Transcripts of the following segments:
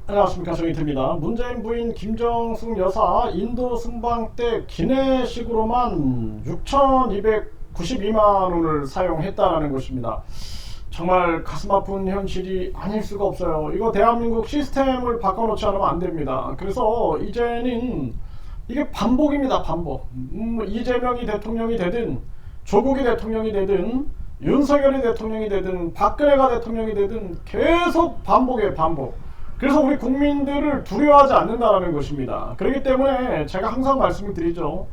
안녕하십니까, 정의태입니다. 문재인 부인 김정숙 여사 인도 순방 때 기내식으로만 6,292만 원을 사용했다는 것입니다. 정말 가슴 아픈 현실이 아닐 수가 없어요. 이거 대한민국 시스템을 바꿔놓지 않으면 안 됩니다. 그래서 이제는 이게 반복입니다. 반복. 이재명이 대통령이 되든 조국이 대통령이 되든 윤석열이 대통령이 되든 박근혜가 대통령이 되든 계속 반복이에요. 반복. 그래서 우리 국민들을 두려워하지 않는다는 것입니다. 그렇기 때문에 제가 항상 말씀을 드리죠.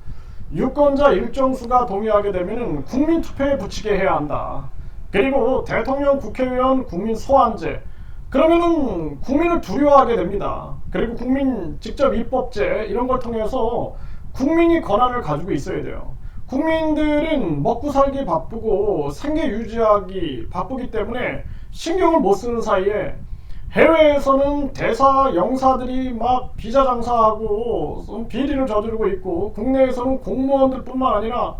유권자 일정수가 동의하게 되면 국민투표에 붙이게 해야 한다. 그리고 대통령, 국회의원, 국민 소환제, 그러면은 국민을 두려워하게 됩니다. 그리고 국민 직접 입법제 이런 걸 통해서 국민이 권한을 가지고 있어야 돼요. 국민들은 먹고 살기 바쁘고 생계 유지하기 바쁘기 때문에 신경을 못 쓰는 사이에 해외에서는 대사, 영사들이 막 비자 장사하고 비리를 저지르고 있고, 국내에서는 공무원들 뿐만 아니라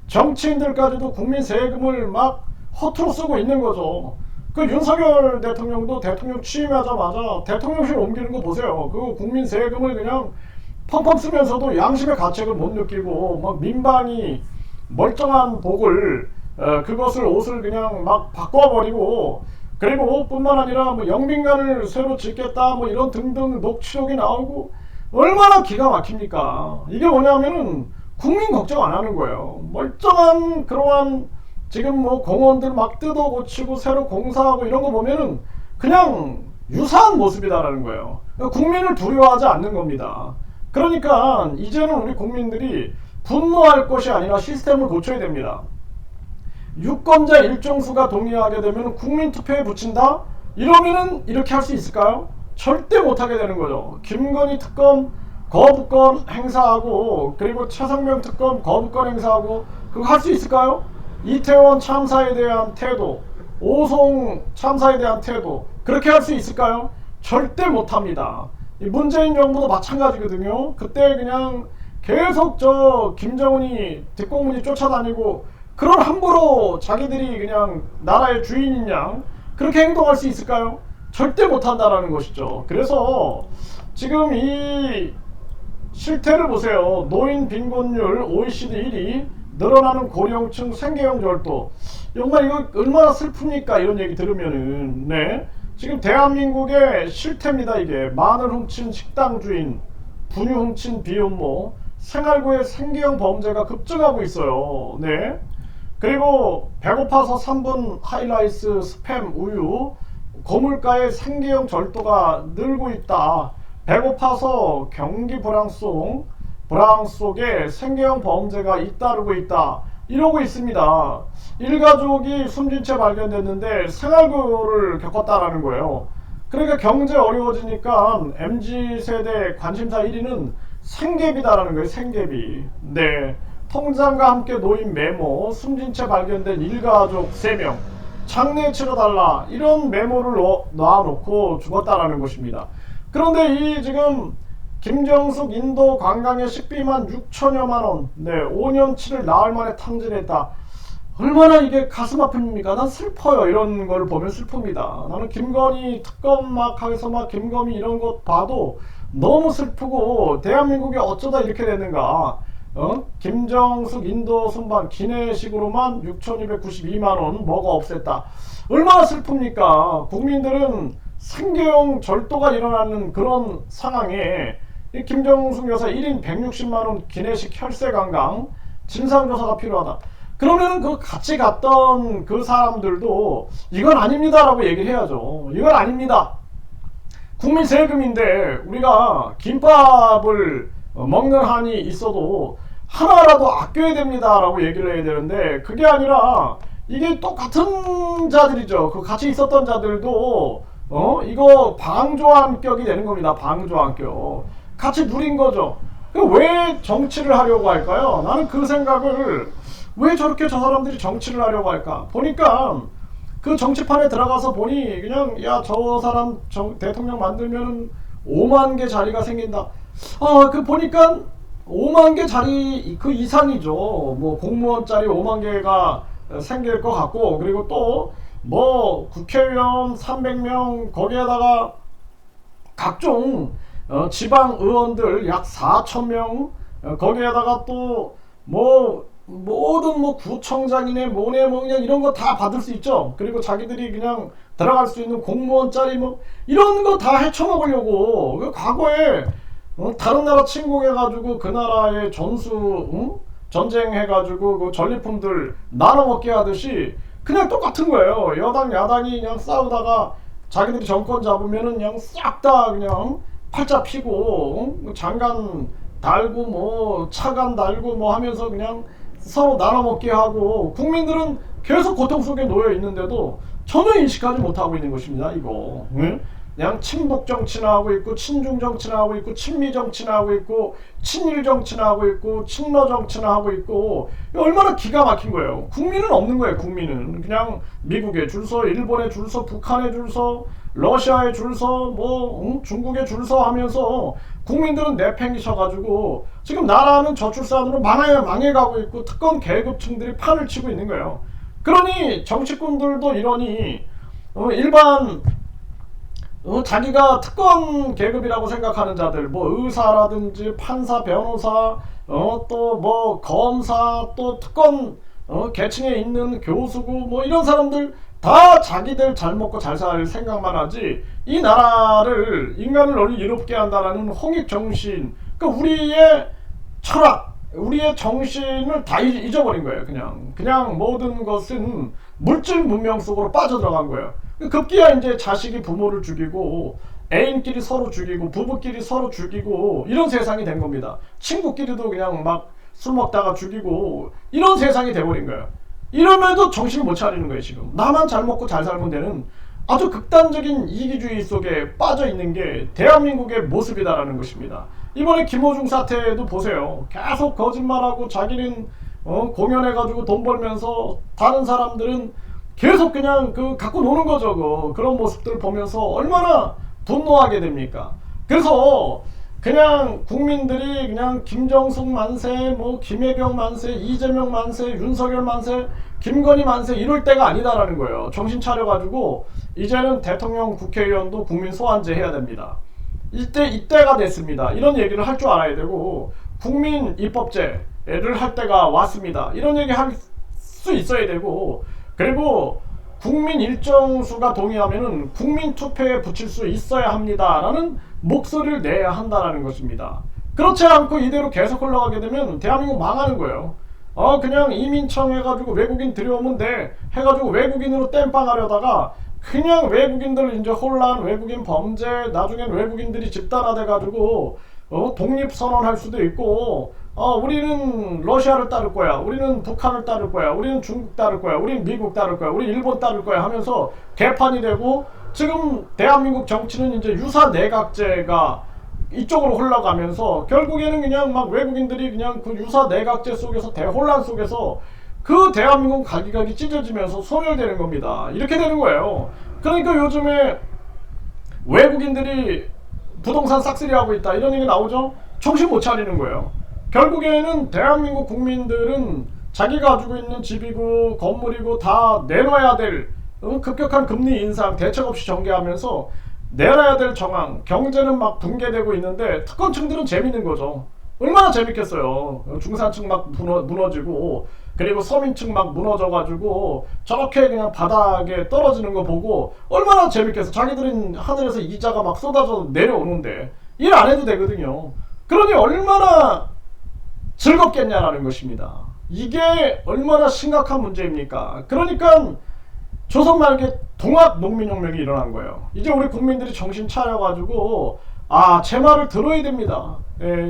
정치인들까지도 국민 세금을 막 허투루 쓰고 있는 거죠. 그 윤석열 대통령도 대통령 취임하자마자 대통령실 옮기는 거 보세요. 그 국민 세금을 그냥 펑펑 쓰면서도 양심의 가책을 못 느끼고 막 민방위 멀쩡한 복을 그것을 옷을 그냥 막 바꿔버리고, 그리고 뿐만 아니라 뭐 영빈관을 새로 짓겠다 뭐 이런 등등 녹취록이 나오고 얼마나 기가 막힙니까. 이게 뭐냐면은 국민 걱정 안 하는 거예요. 멀쩡한 그러한 지금 뭐 공원들 막 뜯어 고치고 새로 공사하고 이런 거 보면은 그냥 유사한 모습이다라는 거예요. 국민을 두려워하지 않는 겁니다. 그러니까 이제는 우리 국민들이 분노할 것이 아니라 시스템을 고쳐야 됩니다. 유권자 일정수가 동의하게 되면 국민투표에 붙인다? 이러면은 이렇게 할 수 있을까요? 절대 못하게 되는 거죠. 김건희 특검 거부권 행사하고, 그리고 최상병 특검 거부권 행사하고, 그거 할 수 있을까요? 이태원 참사에 대한 태도, 오송 참사에 대한 태도, 그렇게 할 수 있을까요? 절대 못합니다. 문재인 정부도 마찬가지거든요. 그때 그냥 계속 저 김정은이 뒷공문이 쫓아다니고, 그걸 함부로 자기들이 그냥 나라의 주인인 양 그렇게 행동할 수 있을까요? 절대 못한다라는 것이죠. 그래서 지금 이 실태를 보세요. 노인 빈곤율 OECD 1위, 늘어나는 고령층 생계형 절도. 정말 이거 얼마나 슬픕니까? 이런 얘기 들으면은. 네. 지금 대한민국의 실태입니다. 이게 마늘 훔친 식당 주인, 분유 훔친 비혼모, 생활고의 생계형 범죄가 급증하고 있어요. 네. 그리고 배고파서 3분 하이라이스 스팸 우유, 고물가의 생계형 절도가 늘고 있다. 배고파서 경기 불황 속에 생계형 범죄가 잇따르고 있다. 이러고 있습니다. 일가족이 숨진 채 발견됐는데 생활고를 겪었다라는 거예요. 그러니까 경제 어려워지니까 MZ세대 관심사 1위는 생계비다라는 거예요. 생계비. 네. 통장과 함께 노인 메모, 숨진 채 발견된 일가족 3명, 장례 치러달라, 이런 메모를 놔놓고 죽었다라는 것입니다. 그런데 이 지금 김정숙 인도 관광의 식비만 6천여만 원, 네, 5년치를 나흘 만에 탕진했다. 얼마나 이게 가슴 아픕니까? 난 슬퍼요. 이런 걸 보면 슬픕니다. 나는 김건희 특검 막 하면서 막 김건희 이런 것 봐도 너무 슬프고, 대한민국이 어쩌다 이렇게 됐는가. 김정숙 인도 순방 기내식으로만 6,292만원 뭐가 없앴다. 얼마나 슬픕니까? 국민들은 생계형 절도가 일어나는 그런 상황에 이 김정숙 여사 1인 160만원 기내식 혈세관광 진상조사가 필요하다. 그러면은 그 같이 갔던 그 사람들도 이건 아닙니다 라고 얘기를 해야죠. 이건 아닙니다. 국민 세금인데 우리가 김밥을 먹는 한이 있어도 하나라도 아껴야 됩니다 라고 얘기를 해야 되는데, 그게 아니라 이게 똑같은 자들이죠. 그 같이 있었던 자들도 이거 방조한격이 되는 겁니다. 방조한격. 같이 누린 거죠. 왜 정치를 하려고 할까요? 나는 그 생각을, 왜 저렇게 저 사람들이 정치를 하려고 할까? 보니까 그 정치판에 들어가서 보니 그냥, 야, 저 사람 대통령 만들면 5만 개 자리가 생긴다. 그 보니까 5만 개 자리 그 이상이죠. 뭐 공무원 자리 5만 개가 생길 것 같고, 그리고 또 뭐 국회의원 300명, 거기에다가 각종 지방 의원들 약 4,000명, 거기에다가 또 뭐 모든 뭐 구청장이네 뭐네 뭐 그냥 이런 거 다 받을 수 있죠. 그리고 자기들이 그냥 들어갈 수 있는 공무원 짜리 뭐 이런 거 다 헤쳐먹으려고 그 과거에 다른 나라 침공해가지고 그 나라의 전쟁해가지고 그 전리품들 나눠먹게 하듯이 그냥 똑같은 거예요. 여당 야당이 그냥 싸우다가 자기들이 정권 잡으면은 그냥 싹 다 그냥 팔자 피고 장관 달고 뭐 차관 달고 뭐 하면서 그냥 서로 나눠먹게 하고 국민들은 계속 고통 속에 놓여 있는데도 전혀 인식하지 못하고 있는 것입니다. 이거 그냥 친북 정치나 하고 있고 친중 정치나 하고 있고 친미 정치나 하고 있고 친일 정치나 하고 있고 친러 정치나 하고 있고 얼마나 기가 막힌 거예요. 국민은 없는 거예요. 국민은 그냥 미국에 줄 서, 일본에 줄 서, 북한에 줄 서, 러시아에 줄 서, 뭐 중국에 줄 서 하면서 국민들은 내팽개쳐가지고 지금 나라는 저출산으로 망해가고 있고 특권 계급층들이 판을 치고 있는 거예요. 그러니 정치꾼들도 이러니 일반 자기가 특권 계급이라고 생각하는 자들, 뭐 의사라든지 판사, 변호사, 또 뭐 검사, 또 특권 계층에 있는 교수고 뭐 이런 사람들 다 자기들 잘 먹고 잘 살 생각만 하지 이 나라를 인간을 널리 이롭게 한다라는 홍익 정신, 그러니까 우리의 철학, 우리의 정신을 다 잊어버린 거예요. 그냥 모든 것은 물질 문명 속으로 빠져들어간 거예요. 급기야 이제 자식이 부모를 죽이고 애인끼리 서로 죽이고 부부끼리 서로 죽이고 이런 세상이 된 겁니다. 친구끼리도 그냥 막 술 먹다가 죽이고 이런 세상이 돼버린 거예요. 이러면도 정신을 못 차리는 거예요. 지금 나만 잘 먹고 잘 살면 되는 아주 극단적인 이기주의 속에 빠져 있는 게 대한민국의 모습이다라는 것입니다. 이번에 김호중 사태도 보세요. 계속 거짓말하고 자기는 공연해가지고 돈 벌면서 다른 사람들은 계속 그냥 갖고 노는 거죠. 그런 모습들을 보면서 얼마나 분노하게 됩니까? 그래서 그냥 국민들이 그냥 김정숙 만세, 뭐 김혜경 만세, 이재명 만세, 윤석열 만세, 김건희 만세 이럴 때가 아니다라는 거예요. 정신 차려가지고 이제는 대통령, 국회의원도 국민 소환제 해야 됩니다. 이때가 됐습니다. 이런 얘기를 할 줄 알아야 되고 국민 입법제를 할 때가 왔습니다. 이런 얘기 할 수 있어야 되고 그리고 국민 일정 수가 동의하면은 국민 투표에 붙일 수 있어야 합니다라는 목소리를 내야 한다라는 것입니다. 그렇지 않고 이대로 계속 흘러가게 되면 대한민국 망하는 거예요. 그냥 이민청 해가지고 외국인 들여오면 돼 해가지고 외국인으로 땜빵하려다가 그냥 외국인들 이제 혼란, 외국인 범죄, 나중엔 외국인들이 집단화돼가지고 독립선언할 수도 있고 우리는 러시아를 따를 거야, 우리는 북한을 따를 거야, 우리는 중국 따를 거야, 우리는 미국 따를 거야, 우리 일본 따를 거야 하면서 개판이 되고 지금 대한민국 정치는 이제 유사 내각제가 이쪽으로 흘러가면서 결국에는 그냥 막 외국인들이 그냥 그 유사 내각제 속에서 대혼란 속에서 그 대한민국 갈기갈기 찢어지면서 소멸되는 겁니다. 이렇게 되는 거예요. 그러니까 요즘에 외국인들이 부동산 싹쓸이하고 있다 이런 얘기 나오죠. 정신 못 차리는 거예요. 결국에는 대한민국 국민들은 자기가 가지고 있는 집이고 건물이고 다 내놔야 될 급격한 금리 인상 대책 없이 전개하면서 내놔야 될 정황, 경제는 막 붕괴되고 있는데 특권층들은 재밌는 거죠. 얼마나 재밌겠어요. 중산층 막 무너지고 그리고 서민층 막 무너져가지고 저렇게 그냥 바닥에 떨어지는 거 보고 얼마나 재밌겠어. 자기들은 하늘에서 이자가 막 쏟아져 내려오는데 일 안 해도 되거든요. 그러니 얼마나 즐겁겠냐라는 것입니다. 이게 얼마나 심각한 문제입니까? 그러니까 조선 말기에 동학 농민혁명이 일어난 거예요. 이제 우리 국민들이 정신 차려가지고 제 말을 들어야 됩니다.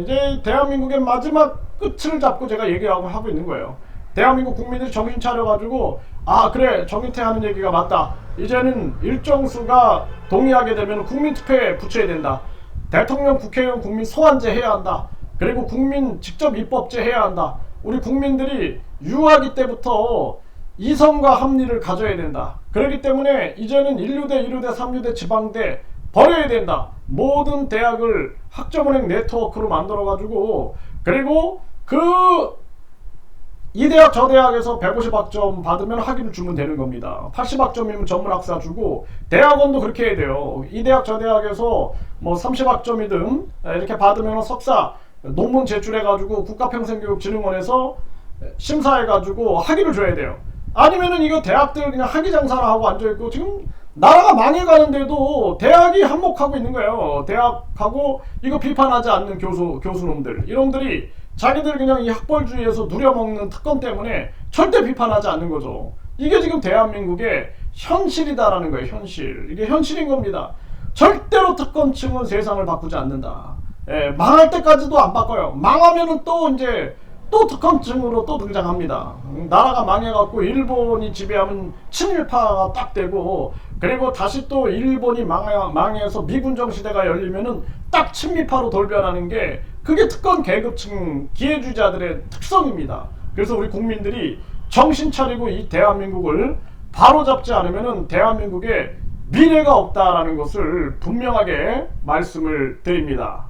이제 대한민국의 마지막 끝을 잡고 제가 얘기하고 있는 거예요. 대한민국 국민들이 정신 차려가지고 그래 정인태 하는 얘기가 맞다. 이제는 일정 수가 동의하게 되면 국민투표에 붙여야 된다. 대통령, 국회의원, 국민 소환제 해야 한다. 그리고 국민 직접 입법제 해야 한다. 우리 국민들이 유아기 때부터 이성과 합리를 가져야 된다. 그렇기 때문에 이제는 1류대, 2류대, 3류대, 지방대 버려야 된다. 모든 대학을 학점은행 네트워크로 만들어가지고 그리고 그 이 대학 저 대학에서 150학점 받으면 학위를 주면 되는 겁니다. 80학점이면 전문학사 주고, 대학원도 그렇게 해야 돼요. 이 대학 저 대학에서 뭐 30학점이든 이렇게 받으면 석사 논문 제출해가지고 국가평생교육진흥원에서 심사해가지고 학위를 줘야 돼요. 아니면은 이거 대학들 그냥 학위 장사를 하고 앉아있고, 지금 나라가 망해가는데도 대학이 한몫하고 있는 거예요. 대학하고 이거 비판하지 않는 교수놈들, 이놈들이 자기들 그냥 이 학벌주의에서 누려먹는 특권 때문에 절대 비판하지 않는 거죠. 이게 지금 대한민국의 현실이다라는 거예요. 현실. 이게 현실인 겁니다. 절대로 특권층은 세상을 바꾸지 않는다. 예, 망할 때까지도 안 바꿔요. 망하면은 또 이제 또 특권층으로 또 등장합니다. 나라가 망해갖고 일본이 지배하면 친일파가 딱 되고, 그리고 다시 또 일본이 망해서 미군정 시대가 열리면은 딱 친미파로 돌변하는 게, 그게 특권 계급층 기회주의자들의 특성입니다. 그래서 우리 국민들이 정신 차리고 이 대한민국을 바로잡지 않으면은 대한민국에 미래가 없다라는 것을 분명하게 말씀을 드립니다.